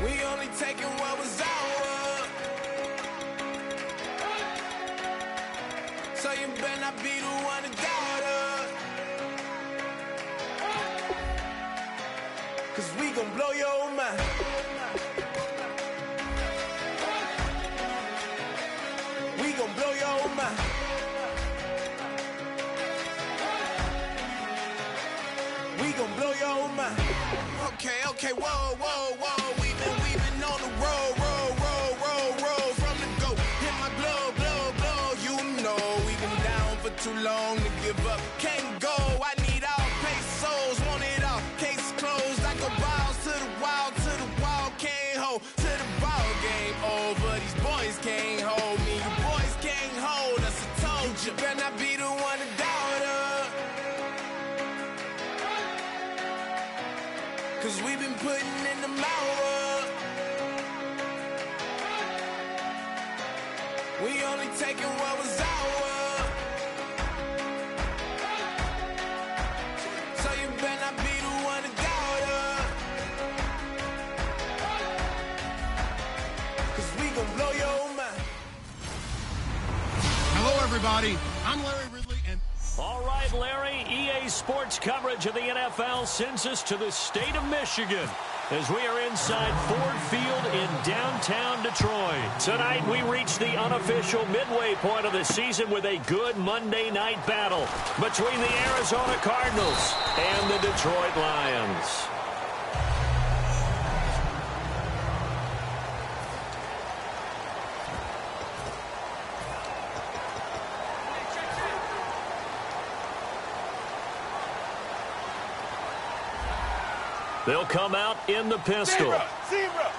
We only taking what was ours. So you better not be the one to doubt us. 'Cause we gon' blow your mind. We gon' blow your mind. We gon' blow your mind. Okay, whoa. We've been on the road. From the go, hit my blow. You know we've been down for too long to give up. Can't go, I need all pesos, want it all. Case closed, I go balls to the wall, can't hold. To the ball game over, these boys can't hold me. You boys can't hold us, I told you. Better not be the one to doubt us. 'Cause we've been putting in the hours. We only taking what was ours. So you better not be the one to doubt us. 'Cause we gon' blow your mind. Hello, everybody. I'm Larry Ridley, and... All right, Larry, EA Sports coverage of the NFL sends us to the state of Michigan as we are inside Ford Field in downtown Detroit. Tonight, we reach the unofficial midway point of the season with a good Monday night battle between the Arizona Cardinals and the Detroit Lions. They'll come out in the pistol. Zebra.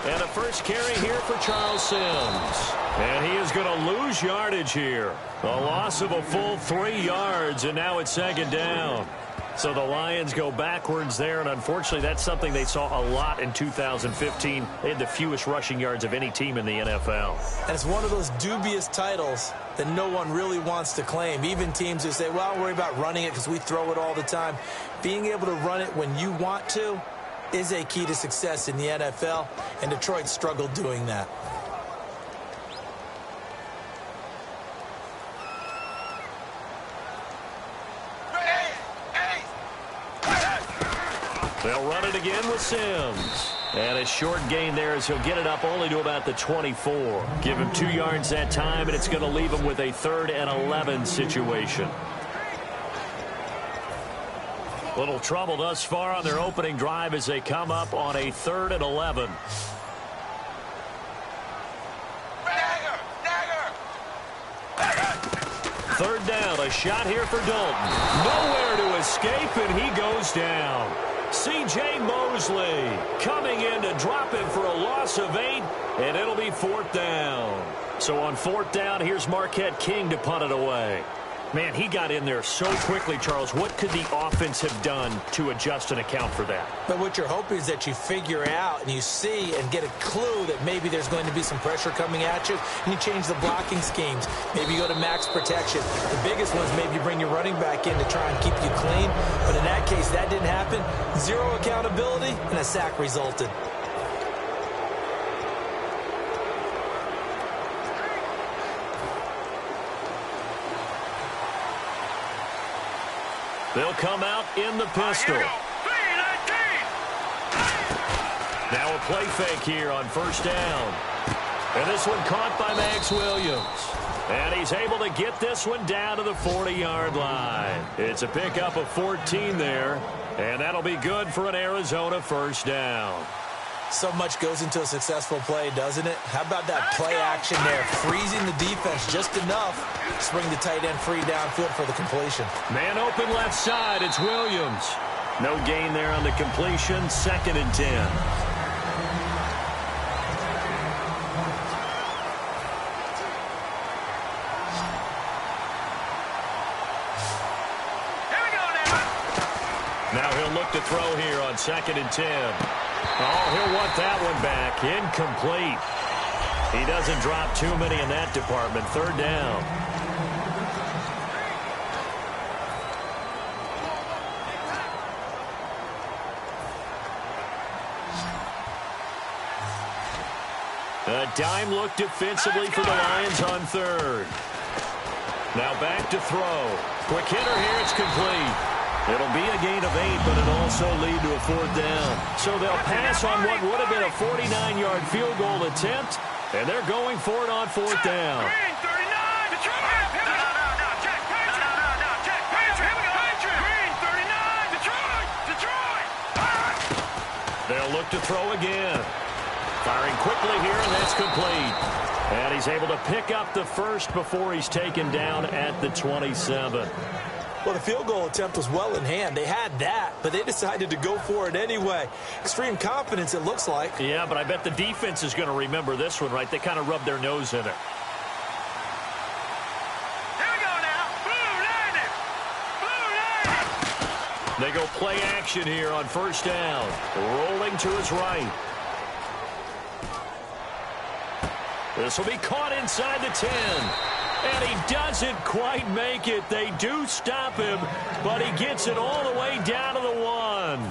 And a first carry here for Charles Sims. And he is going to lose yardage here. A loss of a full 3 yards, and now it's second down. So the Lions go backwards there, and unfortunately that's something they saw a lot in 2015. They had the fewest rushing yards of any team in the NFL. And it's one of those dubious titles that no one really wants to claim. Even teams who say, well, I'll worry about running it because we throw it all the time. Being able to run it when you want to is a key to success in the NFL, and Detroit struggled doing that. They'll run it again with Sims. And a short gain there as he'll get it up only to about the 24. Give him 2 yards that time, and it's going to leave him with a 3rd and 11 situation. Little trouble thus far on their opening drive as they come up on a 3rd and 11. Third down, a shot here for Dalton. Nowhere to escape, and he goes down. C.J. Mosley coming in to drop him for a loss of 8, and it'll be 4th down. So on 4th down, here's Marquette King to punt it away. Man, he got in there so quickly, Charles. What could the offense have done to adjust and account for that? But what you're hoping is that you figure out and you see and get a clue that maybe there's going to be some pressure coming at you, and you change the blocking schemes. Maybe you go to max protection. The biggest one is maybe you bring your running back in to try and keep you clean. But in that case, that didn't happen. 0 accountability, and a sack resulted. They'll come out in the pistol. Now a play fake here on 1st down. And this one caught by Max Williams. And he's able to get this one down to the 40-yard line. It's a pickup of 14 there. And that'll be good for an Arizona 1st down. So much goes into a successful play, doesn't it? How about that play action there? Freezing the defense just enough to bring the tight end free downfield for the completion. Man open left side. It's Williams. No gain there on the completion. 2nd and 10. Now he'll look to throw here on 2nd and 10. Oh, he'll want that one back. Incomplete. He doesn't drop too many in that department. 3rd down. A dime look defensively for the Lions on third. Now back to throw. Quick hitter here. It's complete. It'll be a gain of 8, but it'll also lead to a fourth down. So they'll pass on what would have been a 49-yard field goal attempt, and they're going for it on fourth down. They'll look to throw again. Firing quickly here, and that's complete. And he's able to pick up the first before he's taken down at the 27. Well, the field goal attempt was well in hand. They had that, but they decided to go for it anyway. Extreme confidence, it looks like. Yeah, but I bet the defense is going to remember this one, right? They kind of rubbed their nose in it. Here we go now. Blue They go play action here on first down. Rolling to his right. This will be caught inside the 10. And he doesn't quite make it. They do stop him, but he gets it all the way down to the 1.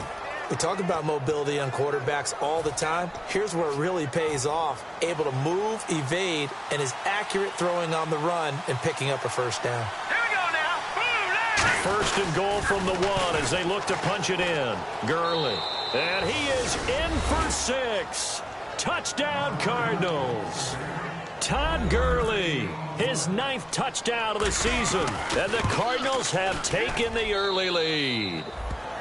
We talk about mobility on quarterbacks all the time. Here's where it really pays off. Able to move, evade, and is accurate throwing on the run and picking up a first down. Here we go now. First and goal from the 1 as they look to punch it in. Gurley. And he is in for 6. Touchdown, Cardinals. Todd Gurley, his 9th touchdown of the season. And the Cardinals have taken the early lead.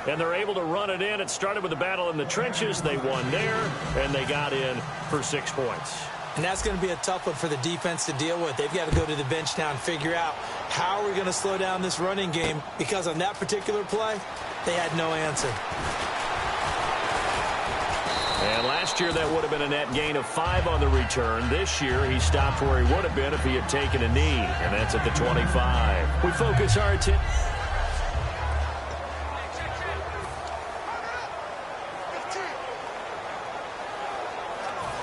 And they're able to run it in. It started with a battle in the trenches. They won there, and they got in for 6 points. And that's going to be a tough one for the defense to deal with. They've got to go to the bench now and figure out how we're going to slow down this running game, because on that particular play, they had no answer. And last year, that would have been a net gain of 5 on the return. This year, he stopped where he would have been if he had taken a knee, and that's at the 25. We focus our attention.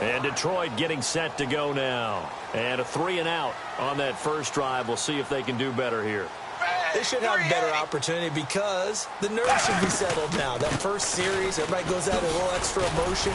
And Detroit getting set to go now. And a 3 and out on that first drive. We'll see if they can do better here. They should have a better opportunity because the nerves should be settled now. That first series, everybody goes out with a little extra emotion.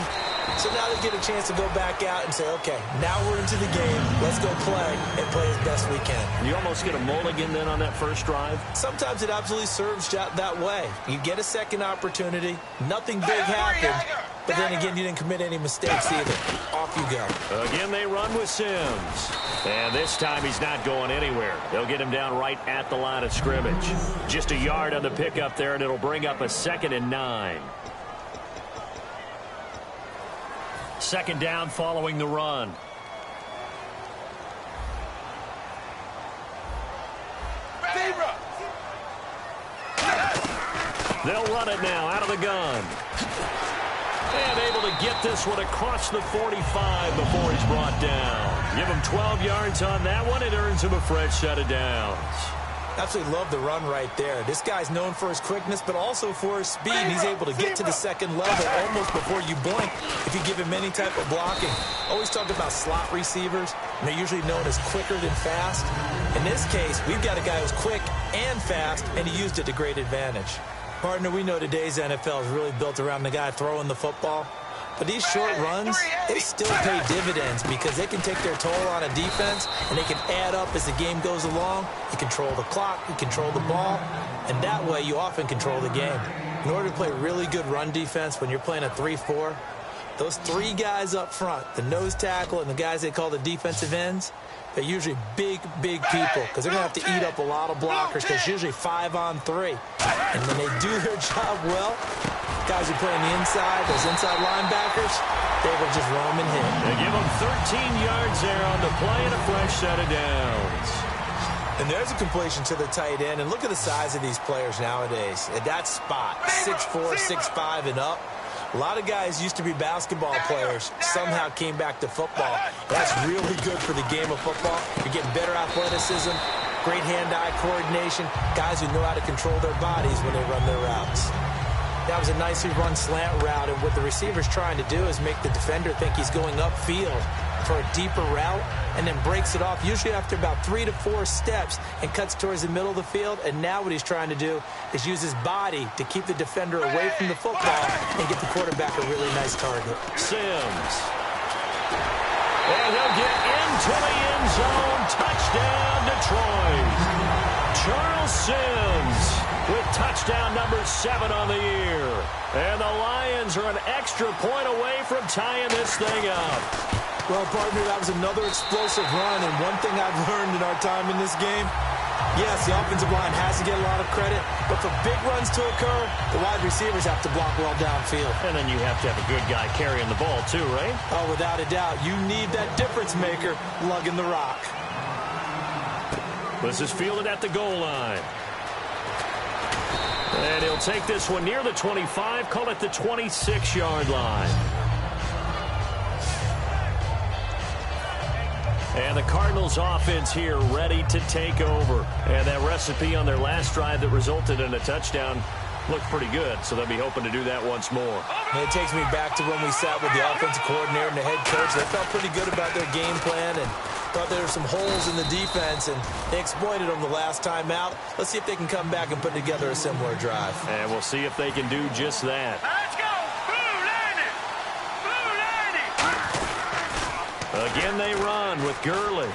So now they get a chance to go back out and say, okay, now we're into the game. Let's go play and play as best we can. You almost get a mulligan then on that first drive? Sometimes it absolutely serves that way. You get a second opportunity. Nothing big happened. But then again, you didn't commit any mistakes either. Off you go. Again, they run with Sims. And this time he's not going anywhere. They'll get him down right at the line of scrimmage. Just a yard on the pickup there, and it'll bring up a 2nd and 9. Second down following the run. They'll run it now out of the gun. And able to get this one across the 45 before he's brought down. Give him 12 yards on that one. It earns him a fresh set of downs. Absolutely love the run right there. This guy's known for his quickness, but also for his speed. He's able to get to the second level almost before you blink if you give him any type of blocking. Always talk about slot receivers, and they're usually known as quicker than fast. In this case, we've got a guy who's quick and fast, and he used it to great advantage. Partner, we know today's NFL is really built around the guy throwing the football. But these short runs, they still pay dividends because they can take their toll on a defense, and they can add up as the game goes along. You control the clock, you control the ball, and that way you often control the game. In order to play really good run defense when you're playing a 3-4, those 3 guys up front, the nose tackle and the guys they call the defensive ends, they're usually big people because they're going to have to eat up a lot of blockers because it's usually 5-on-3. And when they do their job well, guys who play on the inside, those inside linebackers, they will just roam and hit. They give them 13 yards there on the play and a fresh set of downs. And there's a completion to the tight end. And look at the size of these players nowadays. At that spot, 6'4", 6'5", and up. A lot of guys used to be basketball players, somehow came back to football. That's really good for the game of football. You're getting better athleticism, great hand-eye coordination, guys who know how to control their bodies when they run their routes. That was a nicely run slant route, and what the receiver's trying to do is make the defender think he's going upfield for a deeper route, and then breaks it off, usually after about 3 to 4 steps, and cuts towards the middle of the field. And now what he's trying to do is use his body to keep the defender away from the football and get the quarterback a really nice target. Sims. And he'll get into the end zone. Touchdown, Detroit. Charles Sims with touchdown number 7 on the year. And the Lions are an extra point away from tying this thing up. Well, partner, that was another explosive run, and one thing I've learned in our time in this game, yes, the offensive line has to get a lot of credit, but for big runs to occur, the wide receivers have to block well downfield. And then you have to have a good guy carrying the ball too, right? Oh, without a doubt. You need that difference maker lugging the rock. This is fielded at the goal line. And he'll take this one near the 25, call it the 26-yard line. And the Cardinals offense here ready to take over. And that recipe on their last drive that resulted in a touchdown looked pretty good, so they'll be hoping to do that once more. And it takes me back to when we sat with the offensive coordinator and the head coach. They felt pretty good about their game plan and thought there were some holes in the defense, and they exploited them the last time out. Let's see if they can come back and put together a similar drive. And we'll see if they can do just that. Let's go! Again, they run with Gurley.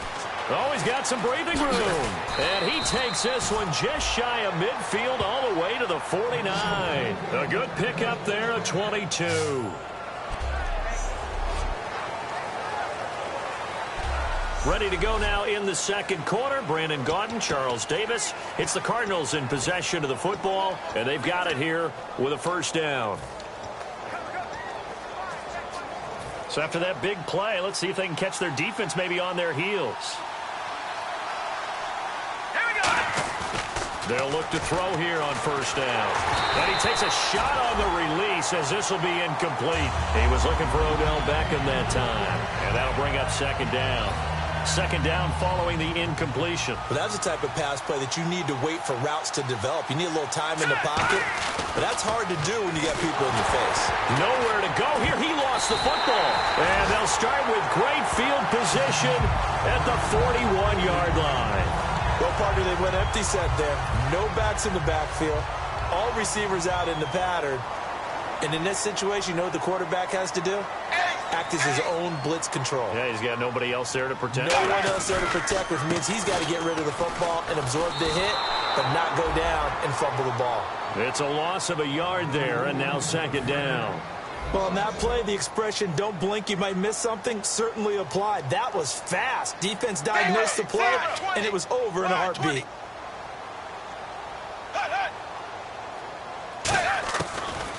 Oh, he's got some breathing room. And he takes this one just shy of midfield all the way to the 49. A good pickup there at 22. Ready to go now in the second quarter. Brandon Gaudin, Charles Davis. It's the Cardinals in possession of the football, and they've got it here with a first down. So after that big play, let's see if they can catch their defense maybe on their heels. Here we go. They'll look to throw here on first down. And he takes a shot on the release as this will be incomplete. He was looking for Odell Beckham that time. And that'll bring up second down. Second down following the incompletion. But that's the type of pass play that you need to wait for routes to develop. You need a little time in the pocket, but that's hard to do when you got people in your face. Nowhere to go here. He lost the football. And they'll start with great field position at the 41-yard line. Well, partner, they went empty set there. No backs in the backfield. All receivers out in the pattern. And in this situation, you know what the quarterback has to do? Act as his own blitz control. Yeah, he's got nobody else there to protect. No one else there to protect, which means he's got to get rid of the football and absorb the hit, but not go down and fumble the ball. It's a loss of a yard there, and now second down. Well, on that play, the expression, don't blink, you might miss something, certainly applied. That was fast. Defense diagnosed the play, and it was over in a heartbeat.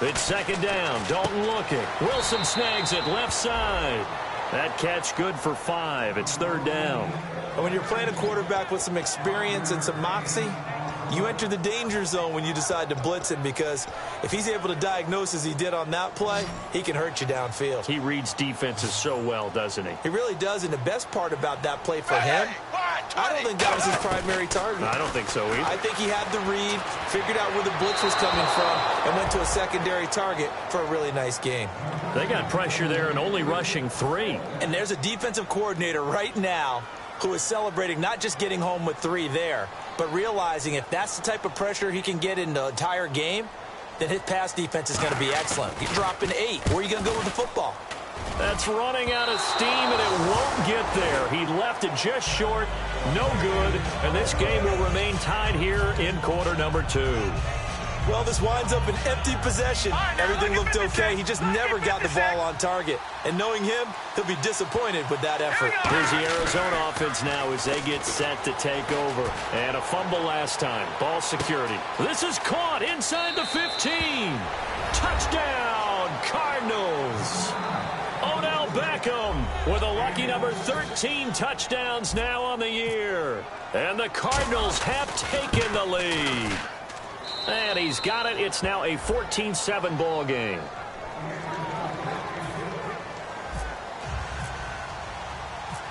It's second down. Dalton looking. Wilson snags it left side. That catch good for 5. It's third down. And when you're playing a quarterback with some experience and some moxie, you enter the danger zone when you decide to blitz him, because if he's able to diagnose as he did on that play, he can hurt you downfield. He reads defenses so well, doesn't he? He really does, and the best part about that play for him, I don't think that was his primary target. I don't think so either. I think he had the read, figured out where the blitz was coming from, and went to a secondary target for a really nice game. They got pressure there and only rushing 3. And there's a defensive coordinator right now who is celebrating not just getting home with 3 there, but realizing if that's the type of pressure he can get in the entire game, then his pass defense is going to be excellent. He's dropping 8. Where are you going to go with the football? That's running out of steam, and it won't get there. He left it just short. No good. And this game will remain tied here in quarter number 2. Well, this winds up an empty possession. Everything looked okay. He just never got the ball on target. And knowing him, he'll be disappointed with that effort. Here's the Arizona offense now as they get set to take over. And a fumble last time. Ball security. This is caught inside the 15. Touchdown, Cardinals. Odell Beckham with a lucky number 13 touchdowns now on the year. And the Cardinals have taken the lead. And he's got it. It's now a 14-7 ball game.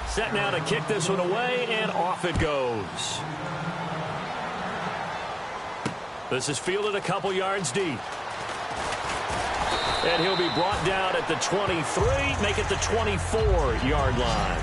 Set now to kick this one away, and off it goes. This is fielded a couple yards deep. And he'll be brought down at the 23, make it the 24-yard line.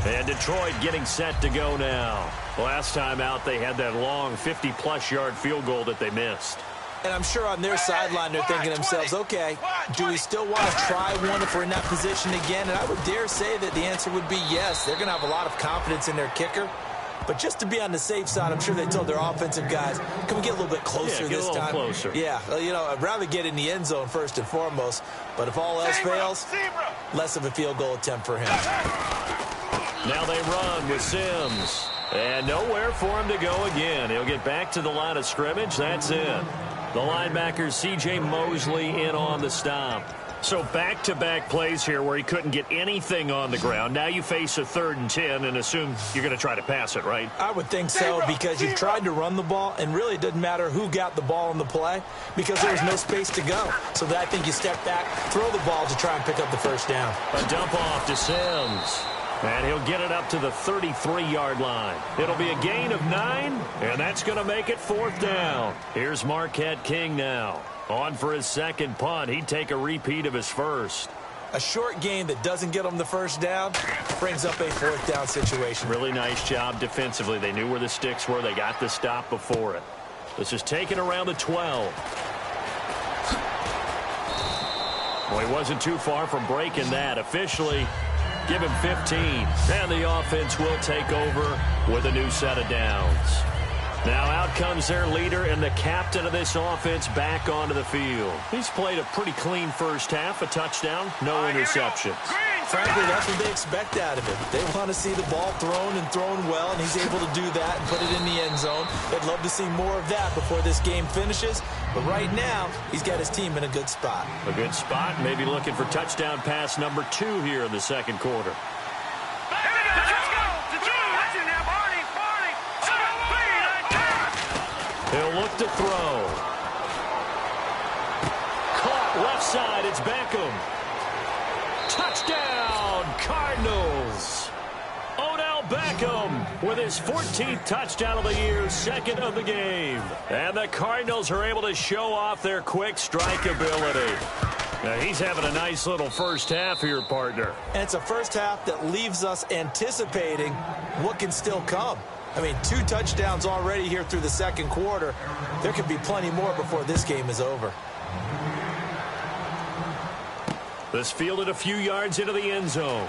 And Detroit getting set to go now. Last time out, they had that long 50-plus yard field goal that they missed. And I'm sure on their sideline they're thinking to themselves, okay, do we still want to try one if we're in that position again? And I would dare say that the answer would be yes. They're going to have a lot of confidence in their kicker. But just to be on the safe side, I'm sure they told their offensive guys, can we get a little bit closer this time? Closer. Yeah, you know, I'd rather get in the end zone first and foremost. But if all else fails, less of a field goal attempt for him. Now they run with Sims. And nowhere for him to go again. He'll get back to the line of scrimmage. That's it. The linebacker, C.J. Mosley, in on the stop. So back-to-back plays here where he couldn't get anything on the ground. Now you face a 3rd and 10 and assume you're going to try to pass it, right? I would think so, because you've tried to run the ball, and really it doesn't matter who got the ball in the play because there was no space to go. So I think you step back, throw the ball to try and pick up the first down. A dump off to Sims. And he'll get it up to the 33-yard line. It'll be a gain of 9, and that's going to make it 4th down. Here's Marquette King now. On for his second punt. He'd take a repeat of his first. A short game that doesn't get him the first down brings up a 4th down situation. Really nice job defensively. They knew where the sticks were. They got the stop before it. This is taken around the 12. Well, he wasn't too far from breaking that. Officially, give him 15. And the offense will take over with a new set of downs. Now out comes their leader and the captain of this offense back onto the field. He's played a pretty clean first half, a touchdown, no interceptions. Frankly, that's what they expect out of him. They want to see the ball thrown and thrown well, and he's able to do that and put it in the end zone. They'd love to see more of that before this game finishes. But right now, he's got his team in a good spot. A good spot, maybe looking for touchdown pass number 2 here in the second quarter. He'll look to throw. Caught left side, it's Beckham. Touchdown, Cardinals. Odell Beckham with his 14th touchdown of the year, 2nd of the game. And the Cardinals are able to show off their quick strike ability. Now he's having a nice little first half here, partner. And it's a first half that leaves us anticipating what can still come. I mean, 2 touchdowns already here through the second quarter. There could be plenty more before this game is over. This fielded a few yards into the end zone.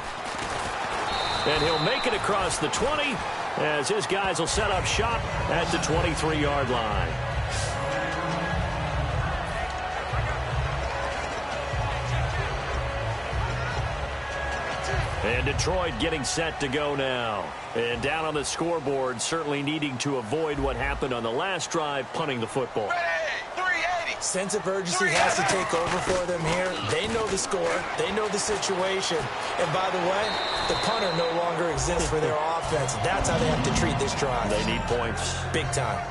And he'll make it across the 20 as his guys will set up shop at the 23-yard line. And Detroit getting set to go now. And down on the scoreboard, certainly needing to avoid what happened on the last drive, punting the football. Sense of urgency has to take over for them here. They know the score. They know the situation. And by the way, the punter no longer exists for their offense. That's how they have to treat this drive. They need points. Big time.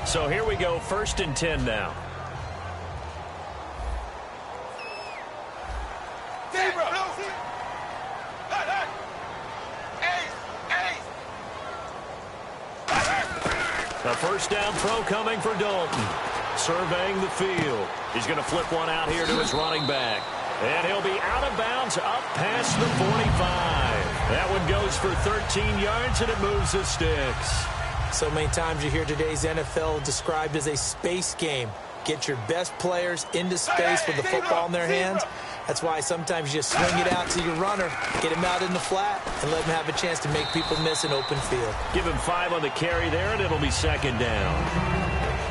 So here we go, 1st and 10 now. A first down throw coming for Dalton. Surveying the field. He's going to flip one out here to his running back. And he'll be out of bounds up past the 45. That one goes for 13 yards, and it moves the sticks. So many times you hear today's NFL described as a space game. Get your best players into space with the football in their hands. That's why sometimes you just swing it out to your runner, get him out in the flat, and let him have a chance to make people miss an open field. Give him 5 on the carry there, and it'll be 2nd down.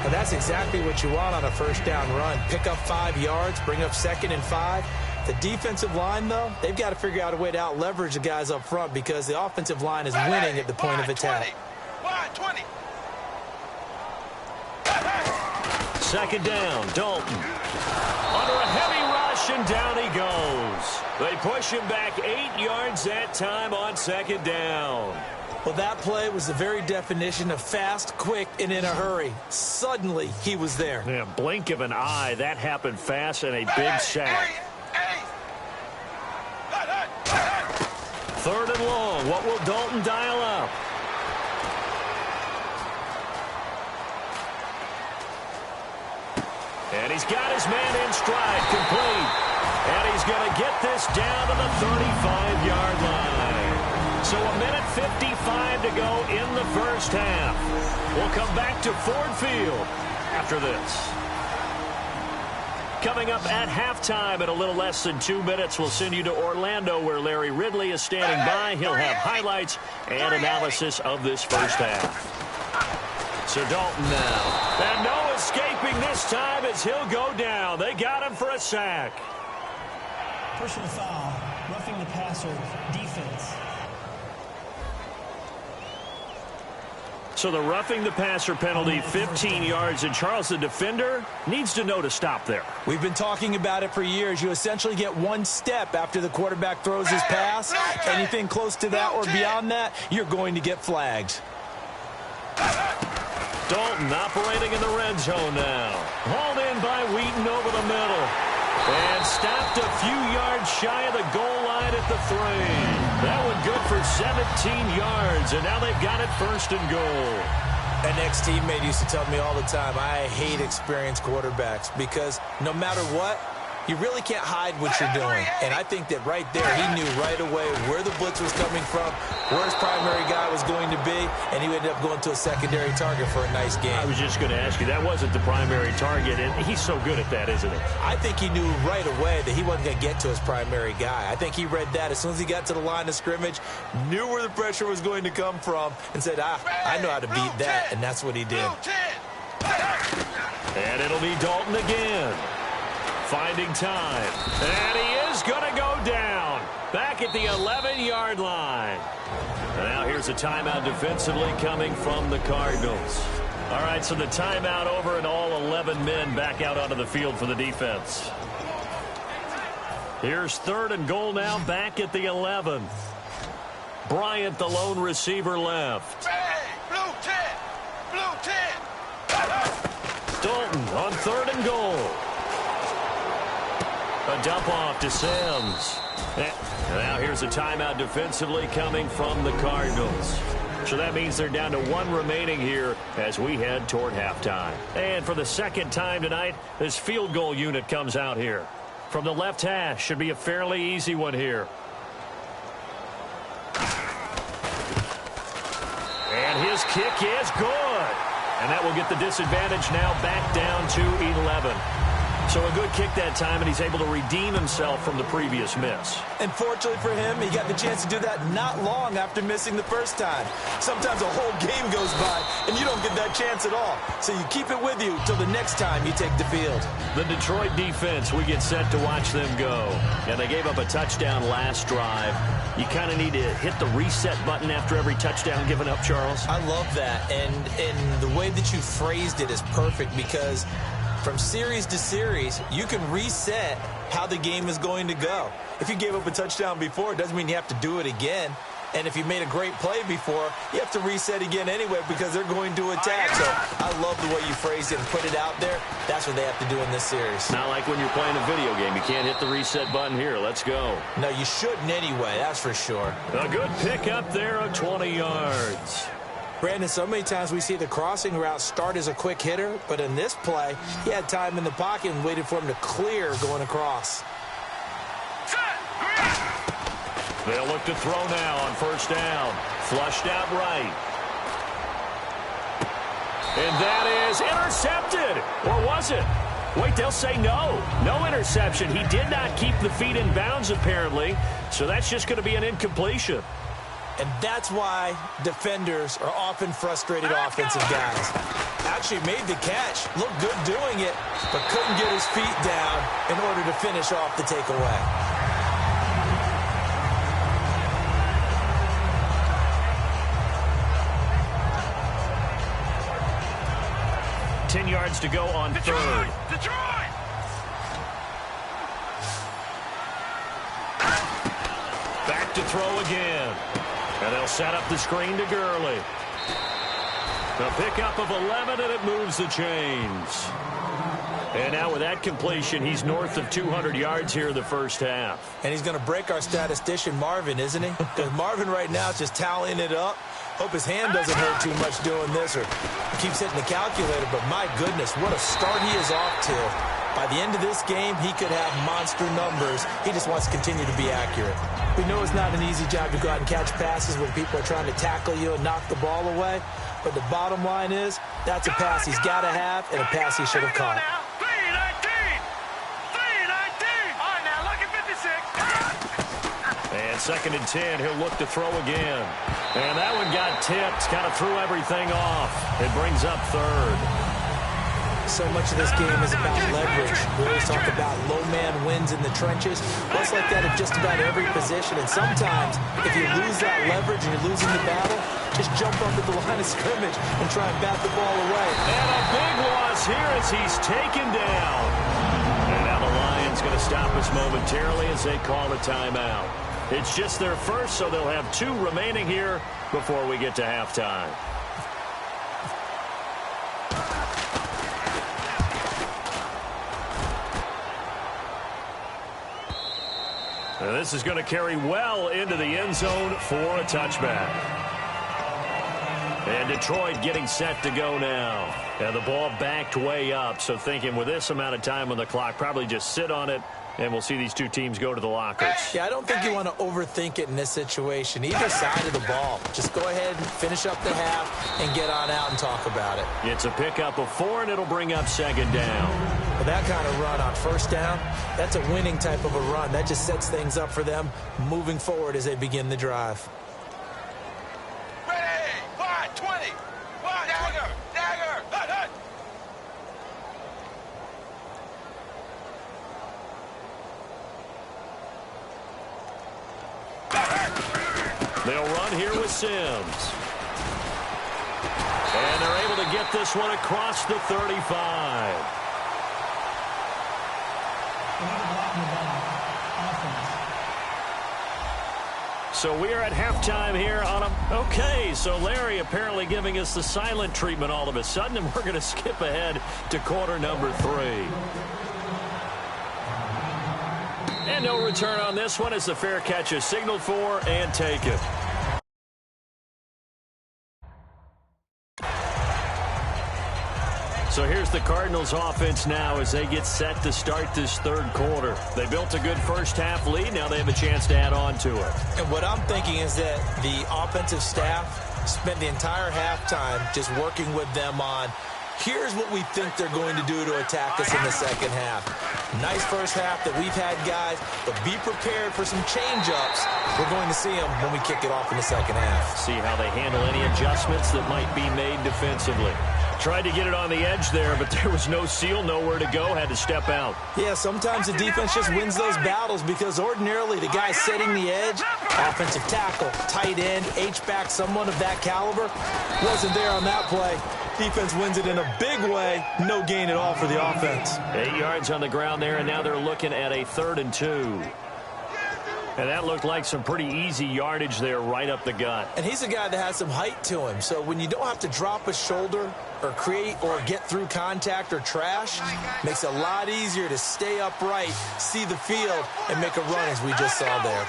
Well, that's exactly what you want on a first down run. Pick up 5 yards, bring up 2nd and 5. The defensive line, though, they've got to figure out a way to out-leverage the guys up front because the offensive line is winning at the point of attack. 20. 2nd down, Dalton. Under a heavy rush, and down he goes. They push him back 8 yards that time on 2nd down. Well, that play was the very definition of fast, quick, and in a hurry. Suddenly, he was there. Yeah, blink of an eye. That happened fast and a big sack. 3rd and long. What will Dalton dial up? And he's got his man in stride, complete. And he's going to get this down to the 35-yard line. So a minute 55 to go in the first half. We'll come back to Ford Field after this. Coming up at halftime in a little less than 2 minutes, we'll send you to Orlando where Larry Ridley is standing by. He'll have highlights and analysis of this first half. So Dalton now. And no escaping this time as he'll go down. They got him for a sack. Personal foul, roughing the passer, defense. So the roughing the passer penalty, 15 yards. And Charles, the defender, needs to know to stop there. We've been talking about it for years. You essentially get one step after the quarterback throws his pass. Anything close to that or beyond that, you're going to get flagged. Dalton operating in the red zone now. Hauled in by Wheaton over the middle. And stopped a few yards shy of the goal line at the 3. That one good for 17 yards, and now they've got it 1st and goal. An ex-teammate used to tell me all the time, I hate experienced quarterbacks because no matter what, you really can't hide what you're doing. And I think that right there, he knew right away where the blitz was coming from, where his primary guy was going to be, and he ended up going to a secondary target for a nice game. I was just going to ask you, that wasn't the primary target, and he's so good at that, isn't he? I think he knew right away that he wasn't going to get to his primary guy. I think he read that as soon as he got to the line of scrimmage, knew where the pressure was going to come from, and said, I know how to beat that, and that's what he did. And it'll be Dalton again. Finding time. And he is going to go down. Back at the 11-yard line. And now here's a timeout defensively coming from the Cardinals. All right, so the timeout over and all 11 men back out onto the field for the defense. Here's 3rd and goal now back at the 11. Bryant, the lone receiver, left. Blue 10. Blue 10. Dalton on 3rd and goal. A dump off to Sims. And now here's a timeout defensively coming from the Cardinals. So that means they're down to 1 remaining here as we head toward halftime. And for the 2nd time tonight, this field goal unit comes out here. From the left hash, should be a fairly easy one here. And his kick is good. And that will get the disadvantage now back down to 11. So a good kick that time, and he's able to redeem himself from the previous miss. And fortunately for him, he got the chance to do that not long after missing the first time. Sometimes a whole game goes by, and you don't get that chance at all. So you keep it with you till the next time you take the field. The Detroit defense, we get set to watch them go. And they gave up a touchdown last drive. You kind of need to hit the reset button after every touchdown given up, Charles. I love that. And the way that you phrased it is perfect because from series to series, you can reset how the game is going to go. If you gave up a touchdown before, it doesn't mean you have to do it again. And if you made a great play before, you have to reset again anyway because they're going to attack. So I love the way you phrased it and put it out there. That's what they have to do in this series. Not like when you're playing a video game. You can't hit the reset button here. Let's go. No, you shouldn't anyway. That's for sure. A good pick up there of 20 yards. Brandon, so many times we see the crossing route start as a quick hitter, but in this play, he had time in the pocket and waited for him to clear going across. They'll look to throw now on 1st down. Flushed out right. And that is intercepted. Or was it? Wait, they'll say no. No interception. He did not keep the feet in bounds, apparently. So that's just going to be an incompletion. And that's why defenders are often frustrated offensive guys. Actually made the catch, looked good doing it, but couldn't get his feet down in order to finish off the takeaway. Ten yards to go on 3rd. Detroit! Back to throw again. And they'll set up the screen to Gurley. The pickup of 11, and it moves the chains. And now with that completion, he's north of 200 yards here in the first half. And he's going to break our statistician, Marvin, isn't he? Because Marvin right now is just tallying it up. Hope his hand doesn't hurt too much doing this or keeps hitting the calculator. But my goodness, what a start he is off to. By the end of this game, he could have monster numbers. He just wants to continue to be accurate. We know it's not an easy job to go out and catch passes when people are trying to tackle you and knock the ball away. But the bottom line is, that's a pass he's got to have and a pass he should have caught. And 2nd and 10, he'll look to throw again. And that one got tipped, kind of threw everything off. It brings up 3rd. So much of this game is about leverage. We always talk about low man wins in the trenches. Well, it's like that at just about every position. And sometimes, if you lose that leverage and you're losing the battle, just jump up at the line of scrimmage and try and bat the ball away. And a big loss here as he's taken down. And now the Lions going to stop us momentarily as they call a timeout. It's just their first, so they'll have 2 remaining here before we get to halftime. And this is going to carry well into the end zone for a touchback. And Detroit getting set to go now. And the ball backed way up, so thinking with this amount of time on the clock, probably just sit on it, and we'll see these 2 teams go to the lockers. Yeah, I don't think you want to overthink it in this situation. Either side of the ball. Just go ahead and finish up the half and get on out and talk about it. It's a pickup of 4, and it'll bring up 2nd down. With that kind of run on 1st down, that's a winning type of a run. That just sets things up for them moving forward as they begin the drive. Ready, wide, 20, wide, dagger, dagger, hut, hut. They'll run here with Sims. And they're able to get this one across the 35. So we are at halftime here on a... Okay, so Larry apparently giving us the silent treatment all of a sudden, and we're going to skip ahead to quarter number 3. And no return on this one as the fair catch is signaled for and taken. So here's the Cardinals offense now as they get set to start this 3rd quarter. They built a good first half lead. Now they have a chance to add on to it. And what I'm thinking is that the offensive staff spent the entire halftime just working with them on, here's what we think they're going to do to attack us in the 2nd half. Nice first half that we've had, guys, but be prepared for some change-ups. We're going to see them when we kick it off in the 2nd half. See how they handle any adjustments that might be made defensively. Tried to get it on the edge there, but there was no seal, nowhere to go, had to step out. Yeah, sometimes the defense just wins those battles because ordinarily the guy setting the edge, offensive tackle, tight end, H-back, someone of that caliber, wasn't there on that play. Defense wins it in a big way. No gain at all for the offense. 8 yards on the ground there, and now they're looking at a 3rd and 2. And that looked like some pretty easy yardage there right up the gut. And he's a guy that has some height to him. So when you don't have to drop a shoulder or create or get through contact or trash, makes it a lot easier to stay upright, see the field, and make a run as we just saw there.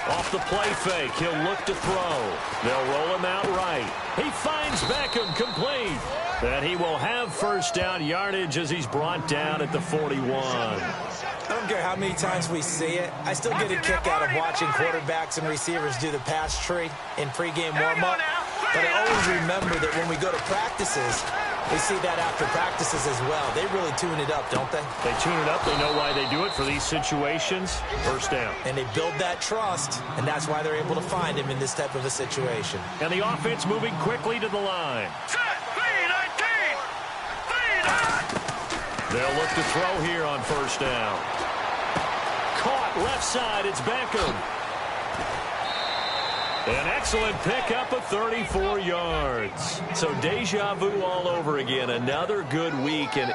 Off the play fake, he'll look to throw. They'll roll him out right. He finds Beckham complete. And he will have 1st down yardage as he's brought down at the 41. I don't care how many times we see it. I still get a kick out of watching quarterbacks and receivers do the pass tree in pregame warm-up. But I always remember that when we go to practices, we see that after practices as well. They really tune it up, don't they? They tune it up. They know why they do it for these situations. 1st down. And they build that trust, and that's why they're able to find him in this type of a situation. And the offense moving quickly to the line. They'll look to throw here on 1st down. Caught left side. It's Beckham. An excellent pickup of 34 yards. So deja vu all over again. Another good week. And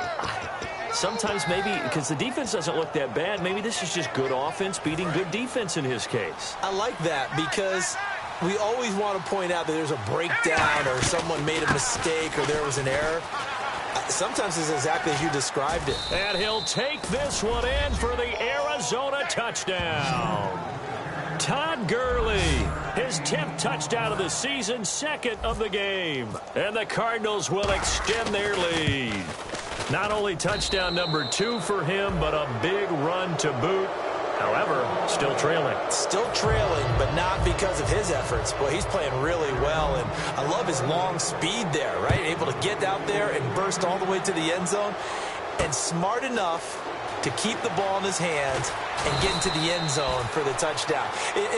sometimes maybe because the defense doesn't look that bad, maybe this is just good offense beating good defense in his case. I like that because we always want to point out that there's a breakdown or someone made a mistake or there was an error. Sometimes it's exactly as you described it. And he'll take this one in for the Arizona touchdown. Todd Gurley His 10th touchdown of the season, second of the game. And the Cardinals will extend their lead. Not only touchdown number 2 for him, but a big run to boot. However, still trailing. Still trailing, but not because of his efforts. Boy, he's playing really well, and I love his long speed there, right? Able to get out there and burst all the way to the end zone, and smart enough to keep the ball in his hands and get into the end zone for the touchdown.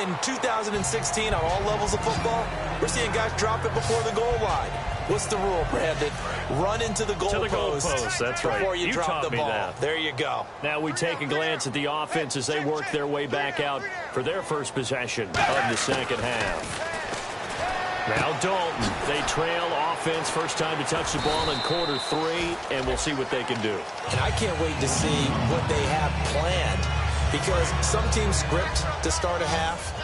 In 2016, on all levels of football, we're seeing guys drop it before the goal line. What's the rule, Brandon? Run into the goalpost. That's right. Before you drop the ball. That. There you go. Now we take a glance at the offense as they work their way back out for their first possession of the second half. Now Dalton, they trail offense, first time to touch the ball in quarter 3, and we'll see what they can do. And I can't wait to see what they have planned, because some teams script to start a half.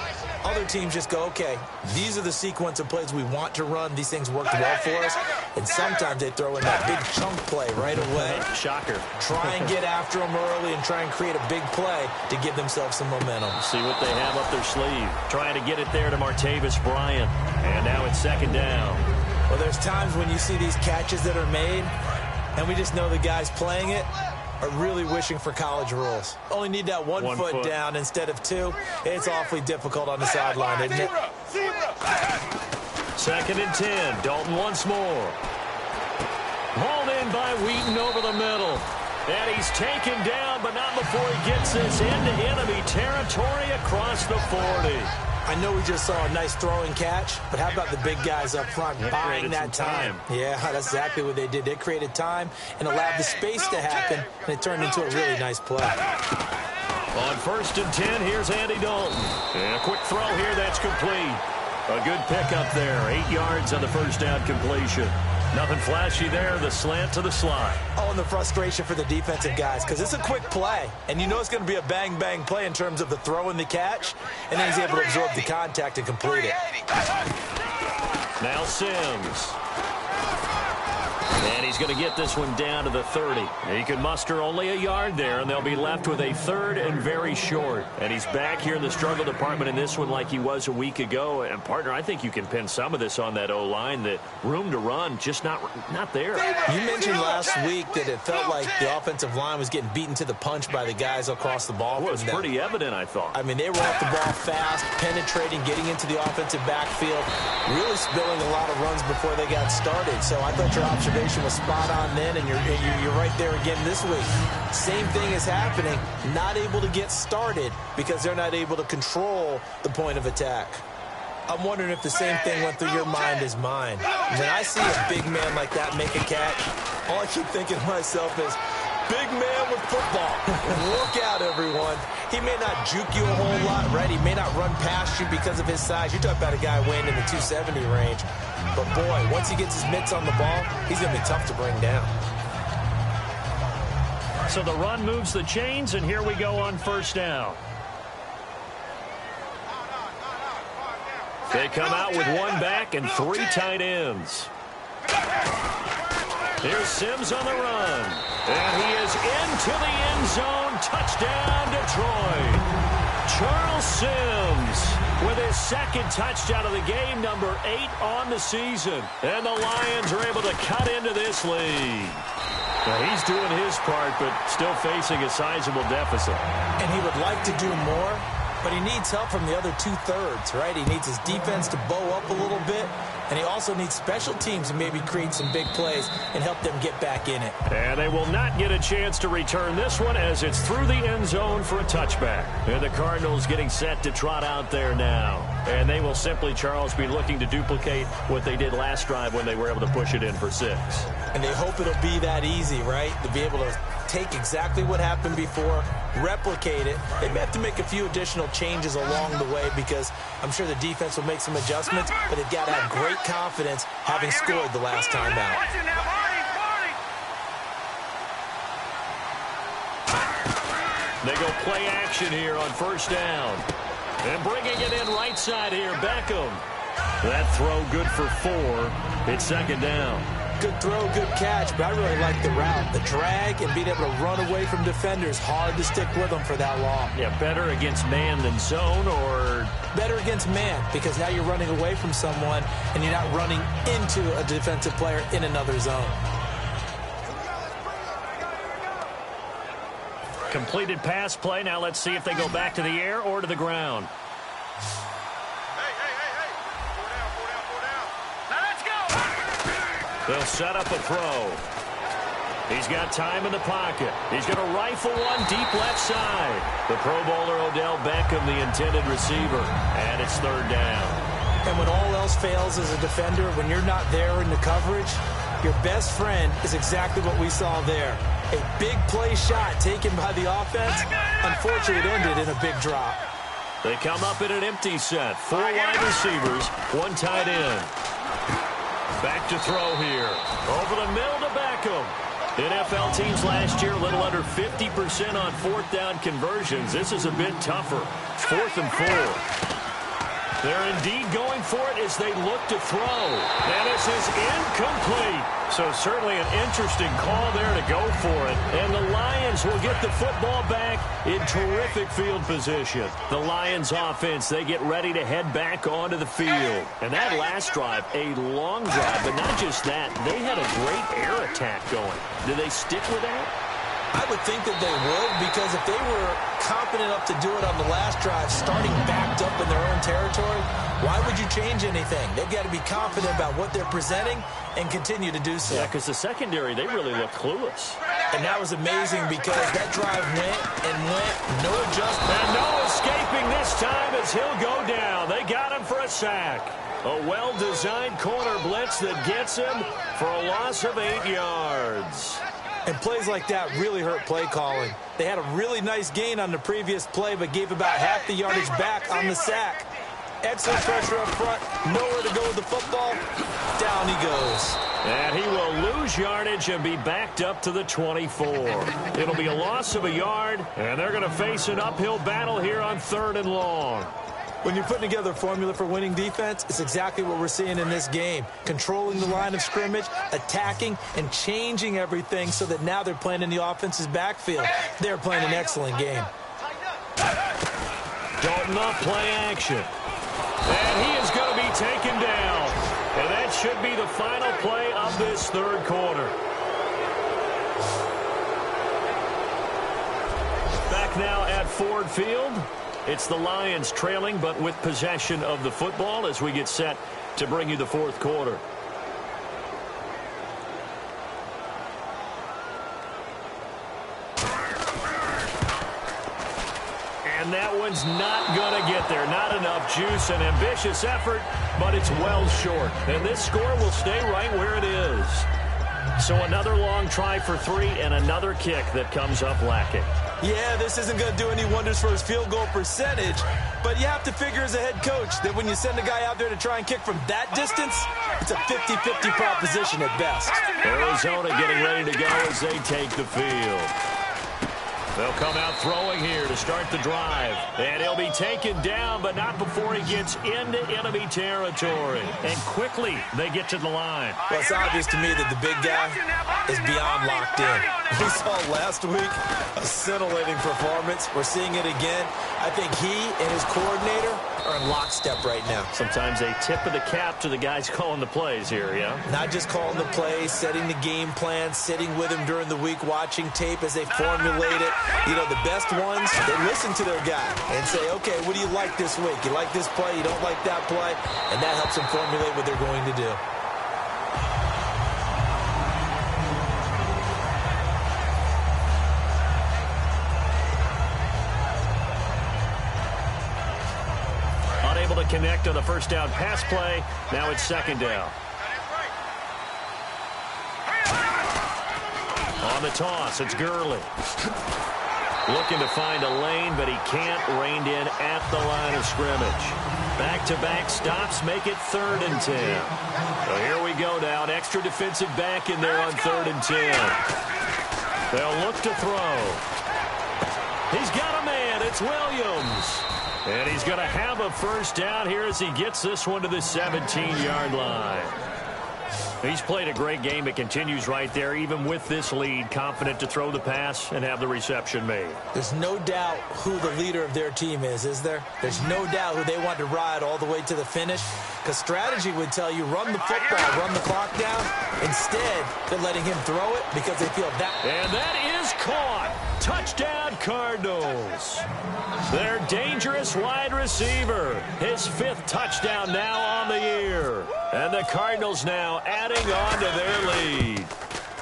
Other teams just go, okay, these are the sequence of plays we want to run. These things worked well for us. And sometimes they throw in that big chunk play right away. Shocker. Try and get after them early and try and create a big play to give themselves some momentum. See what they have up their sleeve. Trying to get it there to Martavis Bryant. And now it's second down. Well, there's times when you see these catches that are made, and we just know the guys playing it are really wishing for college rules. Only need that one foot down instead of 2. It's awfully difficult on the sideline, isn't it? Second and 10. Dalton once more. Hauled in by Wheaton over the middle. And he's taken down, but not before he gets this into enemy territory across the 40. I know we just saw a nice throwing catch, but how about the big guys up front buying that time? Yeah, that's exactly what they did. They created time and allowed the space to happen, and it turned into a really nice play. On first and 10, here's Andy Dalton. And a quick throw here, that's complete. A good pickup there, 8 yards on the first down completion. Nothing flashy there, the slant to the slot. Oh, and the frustration for the defensive guys, because it's a quick play, and you know it's going to be a bang-bang play in terms of the throw and the catch, and then he's able to absorb the contact and complete it. Now Sims. And he's going to get this one down to the 30. He can muster only a yard there, and they'll be left with a third and very short. And he's back here in the struggle department in this one like he was a week ago. And, partner, I think you can pin some of this on that O-line. The room to run, just not there. You mentioned last week that it felt like the offensive line was getting beaten to the punch by the guys across the ball. Well, it was pretty evident, I thought. I mean, they were off the ball fast, penetrating, getting into the offensive backfield, really spilling a lot of runs before they got started. So I thought your observation was spot on then, and you're right there again this week. Same thing is happening, not able to get started because they're not able to control the point of attack. I'm wondering if the same thing went through your mind as mine. When I see a big man like that make a catch, all I keep thinking to myself is, big man with football. Look out, everyone. He may not juke you a whole lot, right? He may not run past you because of his size. You're talking about a guy weighing in the 270 range. But, boy, once he gets his mitts on the ball, he's going to be tough to bring down. So the run moves the chains, and here we go on first down. They come out with one back and 3 tight ends. Here's Sims on the run. And he is into the end zone. Touchdown, Detroit. Charles Sims with his second touchdown of the game, number 8 on the season. And the Lions are able to cut into this lead. Now, he's doing his part, but still facing a sizable deficit. And he would like to do more, but he needs help from the other 2/3, right? He needs his defense to bow up a little bit, and he also needs special teams to maybe create some big plays and help them get back in it. And they will not get a chance to return this one as it's through the end zone for a touchback. And the Cardinals getting set to trot out there now. And they will simply, Charles, be looking to duplicate what they did last drive when they were able to push it in for 6. And they hope it'll be that easy, right? To be able to take exactly what happened before, replicate it. They may have to make a few additional changes along the way because I'm sure the defense will make some adjustments, but they've got to have great confidence having scored the last time out. They go play action here on first down. And bringing it in right side here, Beckham. That throw good for 4. It's second down. Good throw, good catch, but I really like the route. The drag and being able to run away from defenders, hard to stick with them for that long. Yeah, better against man than zone, or? Better against man, because now you're running away from someone and you're not running into a defensive player in another zone. Completed pass play. Now let's see if they go back to the air or to the ground. They'll set up a throw. He's got time in the pocket. He's going to rifle one deep left side. The Pro Bowler Odell Beckham, the intended receiver, and it's third down. And when all else fails as a defender, when you're not there in the coverage, your best friend is exactly what we saw there. A big play shot taken by the offense. Unfortunately, it ended in a big drop. They come up in an empty set. 4 wide receivers, 1 tight end. Back to throw here. Over the middle to Beckham. NFL teams last year a little under 50% on fourth down conversions. This is a bit tougher. 4th and 4. They're indeed going for it as they look to throw. And this is incomplete. So certainly an interesting call there to go for it. And the Lions will get the football back in terrific field position. The Lions offense, they get ready to head back onto the field. And that last drive, a long drive, but not just that. They had a great air attack going. Do they stick with that? I would think that they would, because if they were confident enough to do it on the last drive, starting backed up in their own territory, why would you change anything? They've got to be confident about what they're presenting and continue to do so. Yeah, because the secondary, they really look clueless. And that was amazing because that drive went and went, no adjustment. And no escaping this time as he'll go down. They got him for a sack. A well-designed corner blitz that gets him for a loss of 8 yards. And plays like that really hurt play calling. They had a really nice gain on the previous play, but gave about half the yardage back on the sack. Excellent pressure up front. Nowhere to go with the football. Down he goes. And he will lose yardage and be backed up to the 24. It'll be a loss of a yard, and they're going to face an uphill battle here on 3rd and long. When you're putting together a formula for winning defense, it's exactly what we're seeing in this game. Controlling the line of scrimmage, attacking, and changing everything so that now they're playing in the offense's backfield. They're playing an excellent game. Dalton off play action. And he is going to be taken down. And that should be the final play of this 3rd quarter. Back now at Ford Field. It's the Lions trailing, but with possession of the football as we get set to bring you the 4th quarter. And that one's not going to get there. Not enough juice. An ambitious effort, but it's well short. And this score will stay right where it is. So another long try for 3 and another kick that comes up lacking. Yeah, this isn't going to do any wonders for his field goal percentage, but you have to figure as a head coach that when you send a guy out there to try and kick from that distance, it's a 50-50 proposition at best. Arizona getting ready to go as they take the field. They'll come out throwing here to start the drive. And he'll be taken down, but not before he gets into enemy territory. And quickly, they get to the line. Well, it's obvious to me that the big guy is beyond locked in. We saw last week a scintillating performance. We're seeing it again. I think he and his coordinator are in lockstep right now. Sometimes a tip of the cap to the guys calling the plays here, yeah? Not just calling the plays, setting the game plan, sitting with him during the week, watching tape as they formulate it. You know, the best ones, they listen to their guy and say, okay, what do you like this week? You like this play? You don't like that play? And that helps them formulate what they're going to do. Unable to connect on the first down pass play. Now it's 2nd down. On the toss, it's Gurley. Looking to find a lane, but he can't. Reined in at the line of scrimmage. Back-to-back stops make it 3rd and 10. So here we go now. An extra defensive back in there on 3rd and 10. They'll look to throw. He's got a man. It's Williams. And he's going to have a first down here as he gets this one to the 17-yard line. He's played a great game. It continues right there, even with this lead, confident to throw the pass and have the reception made. There's no doubt who the leader of their team is there? There's no doubt who they want to ride all the way to the finish, because strategy would tell you run the football, run the clock down. Instead, they're letting him throw it because they feel that. And that is caught. Touchdown, Cardinals. Their dangerous wide receiver. His 5th touchdown now on the year. And the Cardinals now adding on to their lead.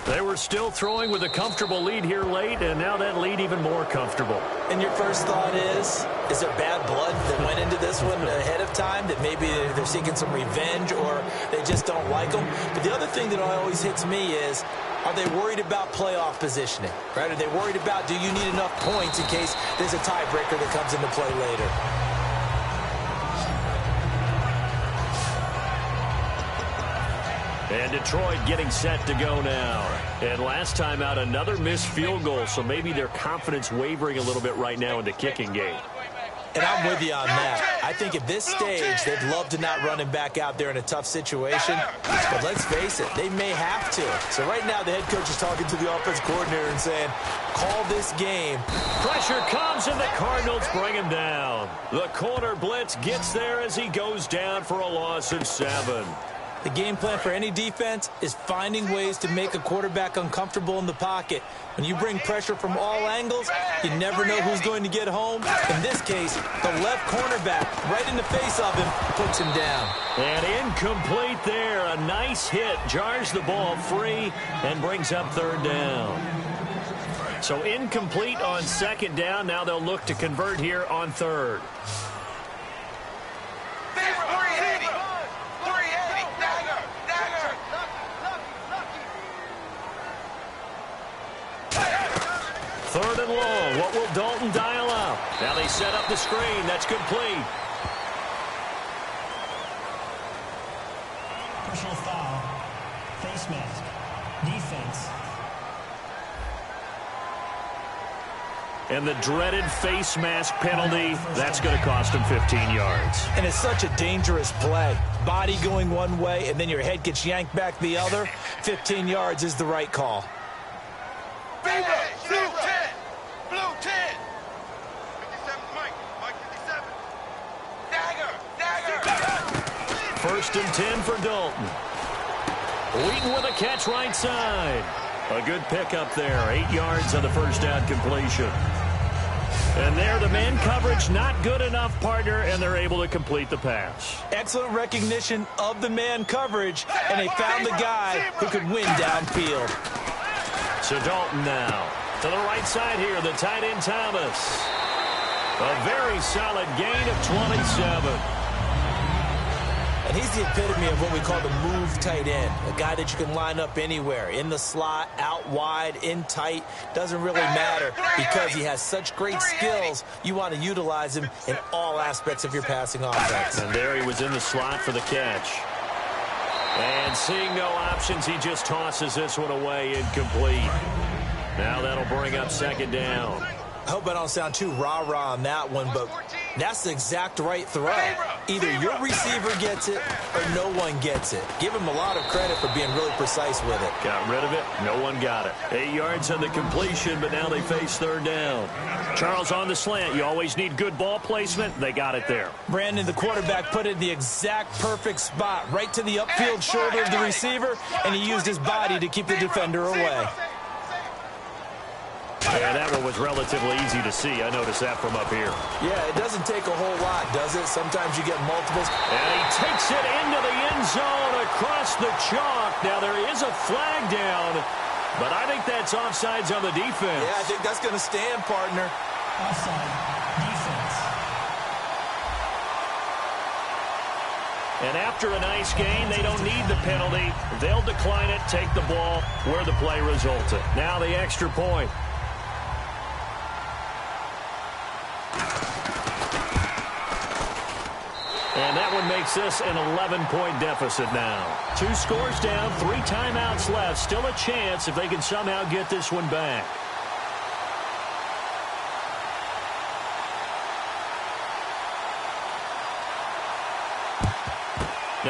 They were still throwing with a comfortable lead here late, and now that lead even more comfortable. And your first thought is there bad blood that went into this one ahead of time, that maybe they're seeking some revenge or they just don't like them? But the other thing that always hits me is, are they worried about playoff positioning? Right? Are they worried about, do you need enough points in case there's a tiebreaker that comes into play later? And Detroit getting set to go now. And last time out, another missed field goal, so maybe their confidence wavering a little bit right now in the kicking game. And I'm with you on that. I think at this stage, they'd love to not run him back out there in a tough situation. But let's face it, they may have to. So right now, the head coach is talking to the offense coordinator and saying, call this game. Pressure comes, and the Cardinals bring him down. The corner blitz gets there as he goes down for a loss of 7. The game plan for any defense is finding ways to make a quarterback uncomfortable in the pocket. When you bring pressure from all angles, you never know who's going to get home. In this case, the left cornerback right in the face of him puts him down. And incomplete there. A nice hit. Jars the ball free and brings up 3rd down. So incomplete on 2nd down. Now they'll look to convert here on 3rd. Third and long. What will Dalton dial up? Now they set up the screen. That's complete. Personal foul. Face mask. Defense. And the dreaded face mask penalty, that's going to cost him 15 yards. And it's such a dangerous play. Body going one way, and then your head gets yanked back the other. 15 yards is the right call. Blue 10. Blue 10. 57, Mike. Mike 57. Dagger. 1st and 10 for Dalton. Wheaton with a catch right side. A good pickup there. 8 yards on the first down completion. And there, the man coverage not good enough, partner, and they're able to complete the pass. Excellent recognition of the man coverage, and they found the guy who could win downfield. So Dalton now to the right side here, the tight end Thomas. A very solid gain of 27. And he's the epitome of what we call the move tight end, a guy that you can line up anywhere, in the slot, out wide, in tight. Doesn't really matter because he has such great skills. You want to utilize him in all aspects of your passing offense. And there he was in the slot for the catch. And seeing no options, he just tosses this one away, incomplete. Now that'll bring up 2nd down. I hope I don't sound too rah-rah on that one, but that's the exact right throw. Either your receiver gets it or no one gets it. Give him a lot of credit for being really precise with it. Got rid of it. No one got it. 8 yards on the completion, but now they face 3rd down. Charles on the slant. You always need good ball placement. They got it there. Brandon, the quarterback, put it in the exact perfect spot, right to the upfield shoulder of the receiver, and he used his body to keep the defender away. Yeah, that one was relatively easy to see. I noticed that from up here. Yeah, it doesn't take a whole lot, does it? Sometimes you get multiples. And he takes it into the end zone across the chalk. Now, there is a flag down, but I think that's offsides on the defense. Yeah, I think that's going to stand, partner. Offside. Defense. And after a nice game, they don't need the penalty. They'll decline it, take the ball where the play resulted. Now the extra point. And that one makes this an 11-point deficit now. 2 scores down, 3 timeouts left. Still a chance if they can somehow get this one back.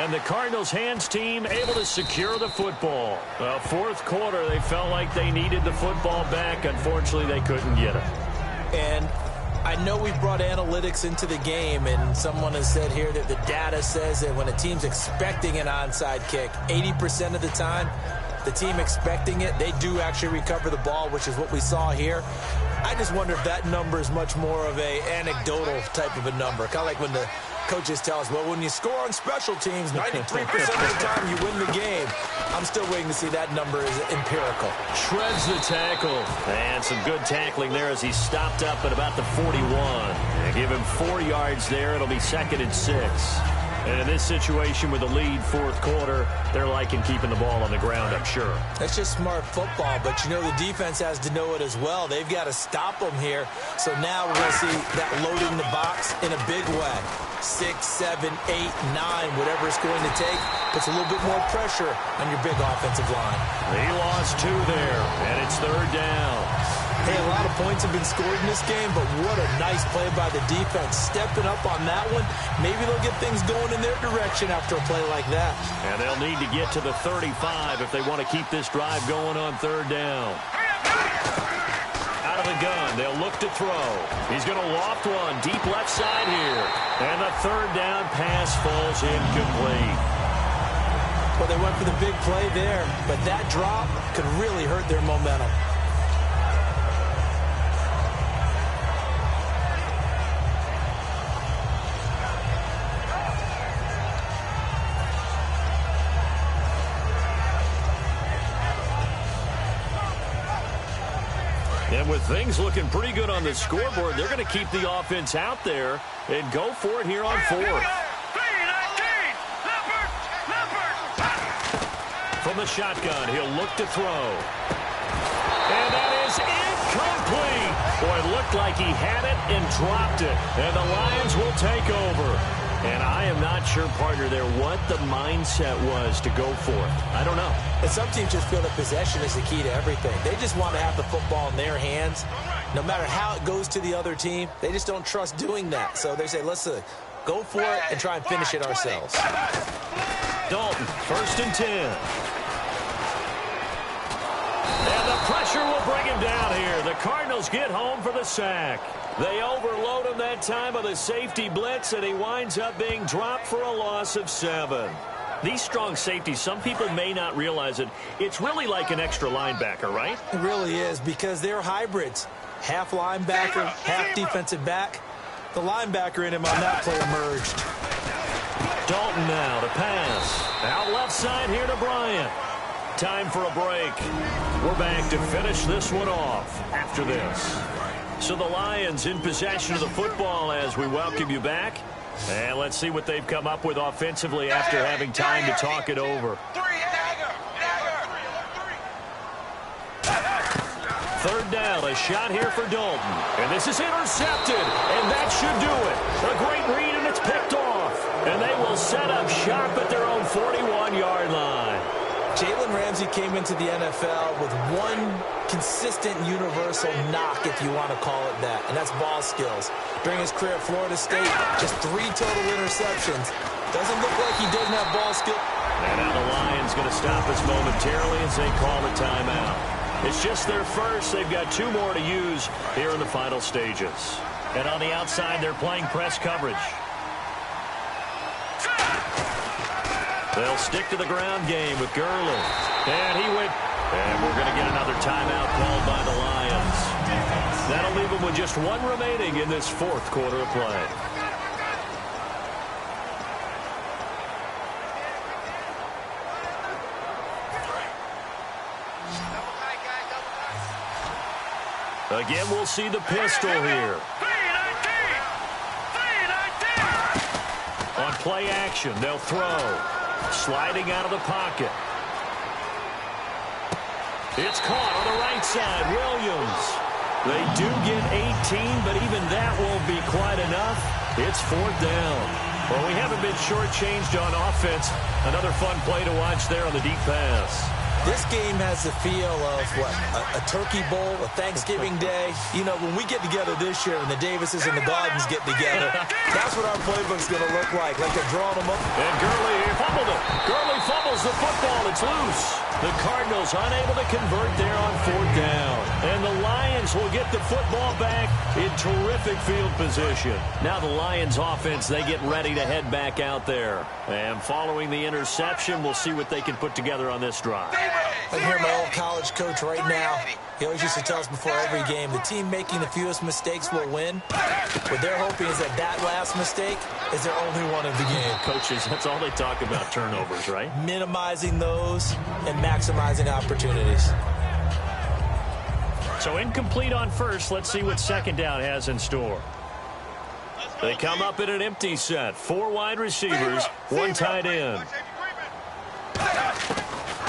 And the Cardinals hands team able to secure the football. Fourth quarter, they felt like they needed the football back. Unfortunately, they couldn't get it. And I know we brought analytics into the game, and someone has said here that the data says that when a team's expecting an onside kick, 80% of the time, the team expecting it, they do actually recover the ball, which is what we saw here. I just wonder if that number is much more of a anecdotal type of a number. Kind of like when the coaches tell us, well, when you score on special teams, 93% of the time you win the game. I'm still waiting to see that number is empirical. Shreds the tackle. And some good tackling there as he stopped up at about the 41. They give him 4 yards there. It'll be 2nd and 6. And in this situation with the lead fourth quarter, they're liking keeping the ball on the ground, I'm sure. That's just smart football, but you know the defense has to know it as well. They've got to stop them here. So now we're going to see that loading the box in a big way. 6, 7, 8, 9, whatever it's going to take, puts a little bit more pressure on your big offensive line. He lost 2 there, and it's 3rd down. Hey, a lot of points have been scored in this game, but what a nice play by the defense. Stepping up on that one, maybe they'll get things going in their direction after a play like that. And they'll need to get to the 35 if they want to keep this drive going on 3rd down. Out of the gun, they'll look to throw. He's going to loft one deep left side here. And the 3rd down pass falls incomplete. Well, they went for the big play there, but that drop could really hurt their momentum. And with things looking pretty good on the scoreboard, they're going to keep the offense out there and go for it here on 4th. From the shotgun, he'll look to throw. And that is incomplete. Boy, it looked like he had it and dropped it. And the Lions will take over. And I am not sure, partner, there what the mindset was to go for it. I don't know. And some teams just feel that possession is the key to everything. They just want to have the football in their hands. No matter how it goes to the other team, they just don't trust doing that. So they say, let's go for it and try and finish it ourselves. Dalton, 1st and 10. And the pressure will bring him down here. The Cardinals get home for the sack. They overload him that time with a safety blitz, and he winds up being dropped for a loss of 7. These strong safeties, some people may not realize it. It's really like an extra linebacker, right? It really is, because they're hybrids. Half linebacker, half defensive back. The linebacker in him on that play emerged. Dalton now to pass. Out left side here to Bryant. Time for a break. We're back to finish this one off after this. So the Lions in possession of the football as we welcome you back. And let's see what they've come up with offensively after having time to talk it over. 3rd down, a shot here for Dalton. And this is intercepted, and that should do it. A great read, and it's picked off. And they will set up shop at their own 41-yard line. Jalen Ramsey came into the NFL with one consistent universal knock, if you want to call it that, and that's ball skills. During his career at Florida State, just 3 total interceptions. Doesn't look like he doesn't have ball skill. And now the Lions going to stop us momentarily as they call a timeout. It's just their first. They've got 2 more to use here in the final stages. And on the outside, they're playing press coverage. They'll stick to the ground game with Gurley. And he went. And we're going to get another timeout called by the Lions. That'll leave them with just 1 remaining in this 4th quarter of play. Again, we'll see the pistol here. On play action, they'll throw. Sliding out of the pocket. It's caught on the right side. Williams. They do get 18, but even that won't be quite enough. It's 4th down. Well, we haven't been shortchanged on offense. Another fun play to watch there on the deep pass. This game has the feel of, what, a turkey bowl, a Thanksgiving day. You know, when we get together this year and the Davises and the Gardens get together, that's what our playbook's going to look like they're drawing them up. And Gurley fumbled it. Gurley fumbles the football. It's loose. The Cardinals unable to convert there on 4th down. And the Lions will get the football back in terrific field position. Now the Lions offense, they get ready to head back out there. And following the interception, we'll see what they can put together on this drive. I hear my old college coach right now. He always used to tell us before every game, the team making the fewest mistakes will win. What they're hoping is that last mistake is their only one of the game. Coaches, that's all they talk about, turnovers, right? Minimizing those and maximizing opportunities. So incomplete on first. Let's see what 2nd down has in store. They come up in an empty set. 4 wide receivers, 1 tight end.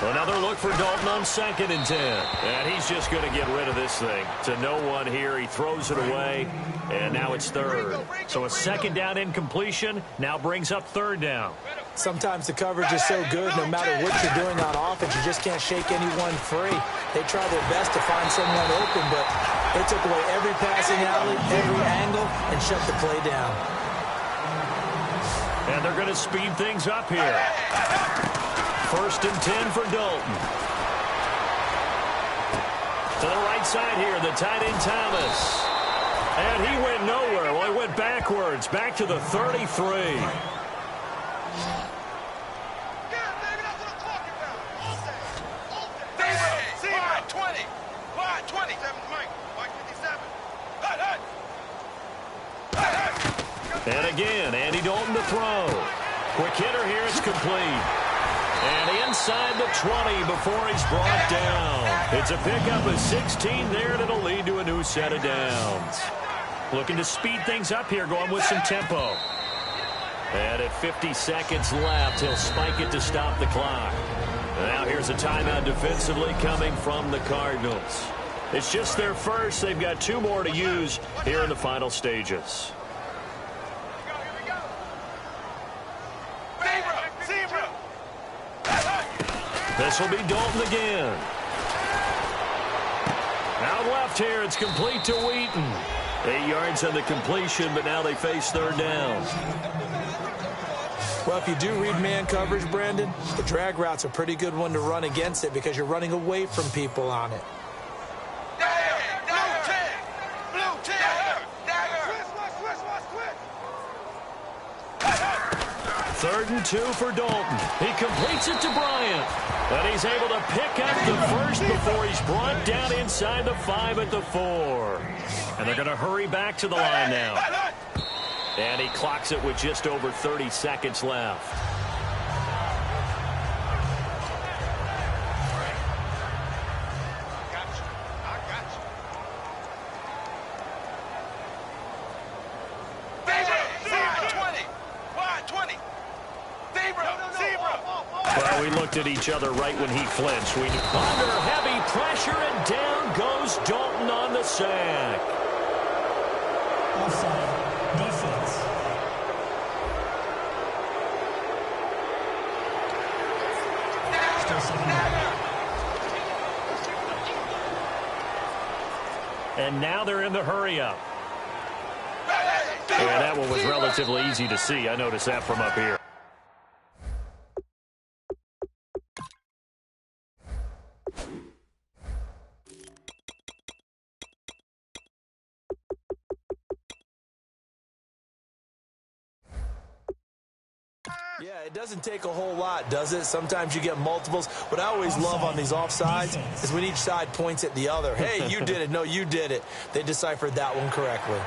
Another look for Dalton on 2nd and 10. And he's just going to get rid of this thing. To no one here. He throws it away. And now it's 3rd. So a 2nd down incompletion now brings up 3rd down. Sometimes the coverage is so good, no matter what you're doing on offense, you just can't shake anyone free. They try their best to find someone open, but they took away every passing alley, every angle, and shut the play down. And they're going to speed things up here. 1st and 10 for Dalton. To the right side here, the tight end Thomas. And he went nowhere. Well, he went backwards, back to the 33. And again, Andy Dalton to throw. Quick hitter here, it's complete. And inside the 20 before he's brought down. It's a pickup of 16 there, and it'll lead to a new set of downs. Looking to speed things up here, going with some tempo. And at 50 seconds left, he'll spike it to stop the clock. Now here's a timeout defensively coming from the Cardinals. It's just their first. They've got 2 more to use here in the final stages. This will be Dalton again. Out left here, it's complete to Wheaton. 8 yards on the completion, but now they face 3rd down. Well, if you do read man coverage, Brandon, the drag route's a pretty good one to run against it because you're running away from people on it. 3rd and 2 for Dalton. He completes it to Bryant. And he's able to pick up the first before he's brought down inside the 5 at the 4. And they're going to hurry back to the line now. And he clocks it with just over 30 seconds left. Well, we looked at each other right when he flinched. We under heavy pressure, and down goes Dalton on the sack. Offside. Defense. Still 2nd down. And now they're in the hurry-up. And that one was relatively easy to see. I noticed that from up here. Yeah, it doesn't take a whole lot, does it? Sometimes you get multiples. What I always love on these offsides is when each side points at the other. Hey, you did it. No, you did it. They deciphered that one correctly.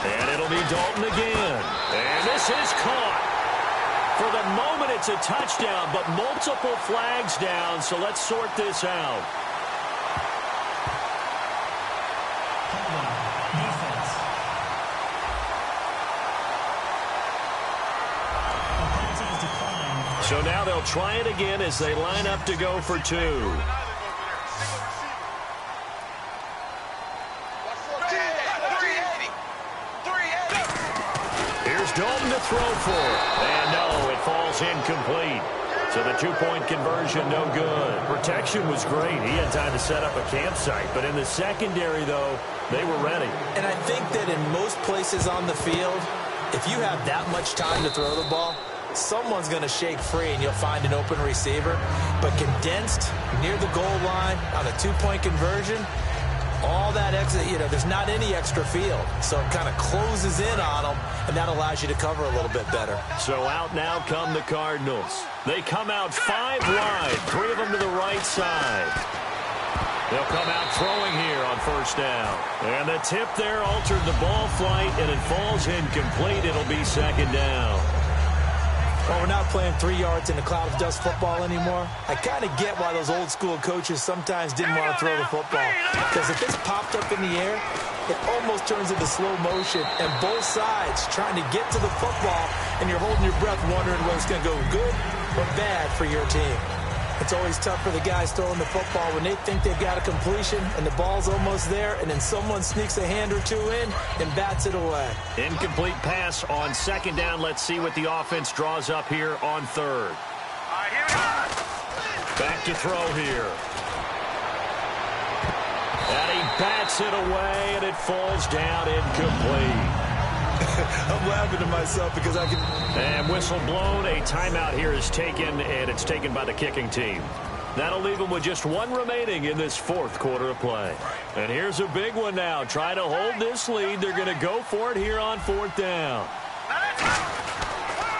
And it'll be Dalton again. And this is caught. For the moment, it's a touchdown, but multiple flags down, so let's sort this out. Defense. The penalty is declined. So now they'll try it again as they line up to go for 2. Dalton to throw for. And no, it falls incomplete. So the two-point conversion, no good. Protection was great. He had time to set up a campsite. But in the secondary, though, they were ready. And I think that in most places on the field, if you have that much time to throw the ball, someone's going to shake free and you'll find an open receiver. But condensed near the goal line on a two-point conversion, all that extra, there's not any extra field. So it kind of closes in on them, and that allows you to cover a little bit better. So out now come the Cardinals. They come out 5 wide, 3 of them to the right side. They'll come out throwing here on first down. And the tip there altered the ball flight, and it falls incomplete. It'll be second down. Well, we're not playing 3 yards in a cloud of dust football anymore. I kind of get why those old school coaches sometimes didn't want to throw the football. Because if it's popped up in the air, it almost turns into slow motion. And both sides trying to get to the football, and you're holding your breath wondering whether it's going to go good or bad for your team. It's always tough for the guys throwing the football when they think they've got a completion and the ball's almost there, and then someone sneaks a hand or two in and bats it away. Incomplete pass on second down. Let's see what the offense draws up here on third. Back to throw here. And he bats it away, and it falls down incomplete. I'm laughing to myself because I can... And whistle blown. A timeout here is taken, and it's taken by the kicking team. That'll leave them with just 1 remaining in this fourth quarter of play. And here's a big one now. Trying to hold this lead. They're going to go for it here on fourth down.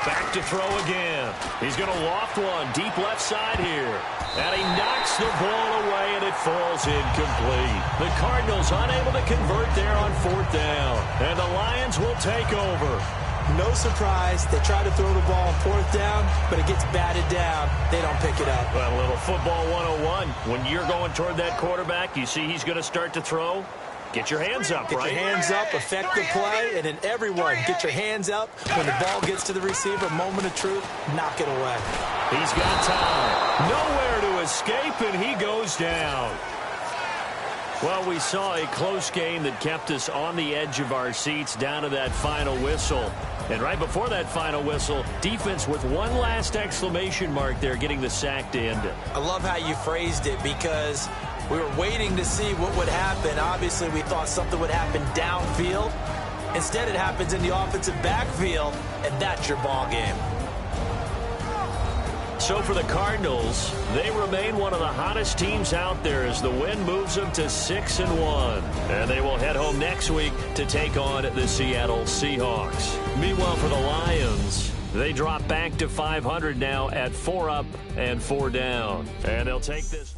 Back to throw again. He's going to loft one deep left side here. And he knocks the ball away, and it falls incomplete. The Cardinals unable to convert there on fourth down. And the Lions will take over. No surprise. They try to throw the ball on fourth down, but it gets batted down. They don't pick it up. Well, a little football 101. When you're going toward that quarterback, you see he's going to start to throw. Get your hands up, right? Get your hands up, affect the play, and then everyone get your hands up. When the ball gets to the receiver, moment of truth, knock it away. He's got time. Nowhere to escape, and he goes down. Well, we saw a close game that kept us on the edge of our seats down to that final whistle. And right before that final whistle, defense with one last exclamation mark there, getting the sack to end it. I love how you phrased it because we were waiting to see what would happen. Obviously, we thought something would happen downfield. Instead, it happens in the offensive backfield, and that's your ball game. So for the Cardinals, they remain one of the hottest teams out there as the win moves them to 6-1. And they will head home next week to take on the Seattle Seahawks. Meanwhile, for the Lions, they drop back to 500 now at 4 up and 4 down. And they'll take this.